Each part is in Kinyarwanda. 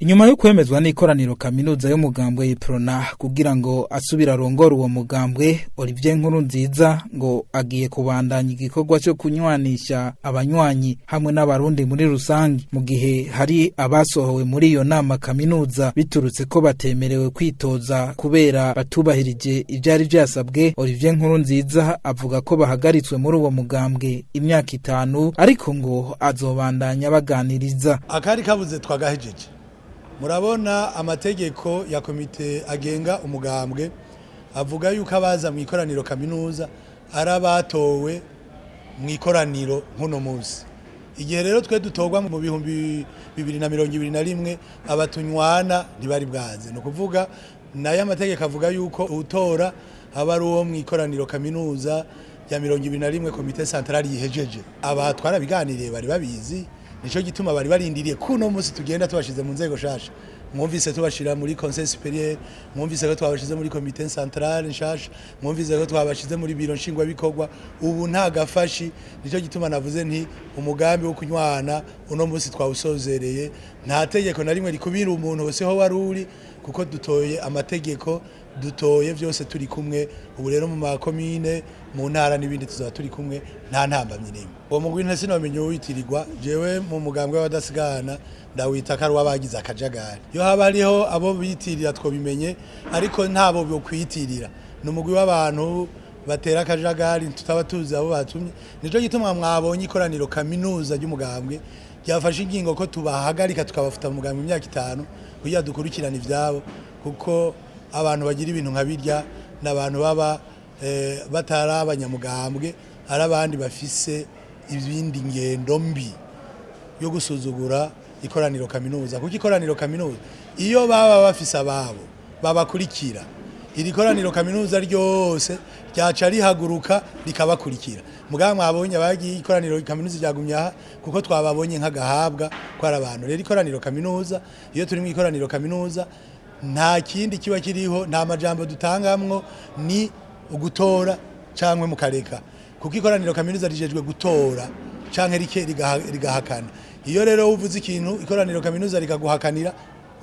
Nyuma yo kwemezwa n'ikoraniro kaminuza y'umugambwe Iprona kugira ngo asubira arongora uwo mugambwe, Olivier Nkurunziza ngo agiye kubandanya igikorwa cyo kunywanisha abanywanyi hamwe n'abarundi muri rusangi, mu gihe hari abasohowe muri iyo nama kaminuza biturutse ko batemerewe kwitoza kubera batubahirije ivyari vyasabwe. Olivier Nkurunziza avuga ko bahagaritswe muri uwo mugambwe imyaka 5, ariko ngo azobandanya baganiriza. Akari kabuze twagahejeje. Murabona amategeko ya komite agenga umugambwe avuga yuko abaza mu ikoraniro kaminuza arabatowe mu ikoraniro nkuno munsi. Igihe rero twe dutogwa mu bihumbi 2021 abatunywana ntibari bwaze, no kuvuga naye amategeko avuga yuko utora aba ari uwo mu ikoraniro kaminuza ya 2021 komite centrale yihejeje. Aba twarabiganiriye bari babizi, nico gituma bari barindiriye kuno munsi tugenda tubashize mu nzego shasha. Mwumvise tubashira muri conseil supérieur, mwumvise ko twabashize muri comité centrale nshasha, mwumvise ko twabashize muri biro nshingwa bikorwa. Ubu nta gafashi, nico gituma navuze nti umugambi wo kunywana uno munsi twawusozereye. Nta tegeko na rimwe rikubira umuntu wese ho waruri, kuko dutoye amategeko, dutoye byose turi kumwe. Ubu rero mu makomine, mu ntara n'ibindi tuzaba turi kumwe, nta ntambamye nimwe. Uwo mugwi ntese namenye witirirwa, jewe mu mugambwe w'abadasigana ndawita ko ari wabagize akajagari. Yo haba hariho abo bitirira twobimenye, ariko ntabo byo kwitirira. N'umugwi w'abantu batera akajagari tutaba tuzi abo batumye. Nico gituma mwabonye ikoraniro kaminuza ry'umugambwe ryafashe ingingo ko tubahagarika tukabafuta mu mugambwe imyaka 5 kugira dukurikirana ivyabo, kuko abantu bagira ibintu nkabirya n'abantu baba batari abanyamugambwe, ari abandi bafise ibindi ngendo mbi yo gusuzugura ikoraniro kaminuza. Kuko ikoraniro kaminuza iyo baba bafise ababo babakurikira, iri koraniro kaminuza ryose ryaca rihaguruka rikabakurikira. Mugabo mwabonye abagiye ikoraniro kaminuza ryagumya kuko twababonye nk'agahabwa kwa abantu. Rero ikoraniro kaminuza, iyo turi mu ikoraniro kaminuza nta kindi kiba kiriho, nta majambo dutangamwo, ni ugutora canke mukareka. Kuko ikoraniro kaminuza rijejwe gutora canke rigahakana. Iyo rero uvuze ikintu ikoraniro kaminuza rikaguhakanira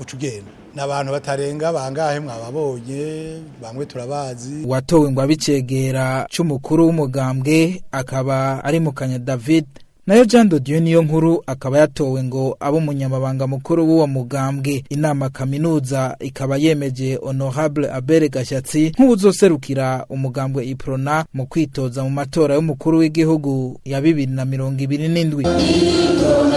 ucugenda. N'abantu batarenga bangahe mwababonye, bamwe turabazi. Watowe ngo abicegera c'umukuru w'umugambwe akaba ari Mukanya David, nayo Jean de Dieu niyo nkuru akaba yatowe ngo abo munyamabanga mukuru w'uwo mugambwe. Inama kaminuza ikaba yemeje Honorable Abere Gashatsi nk'uzoserukira umugambwe Iprona mu kwitoza mu matora y'umukuru w'igihugu ya 2027.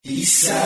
Isa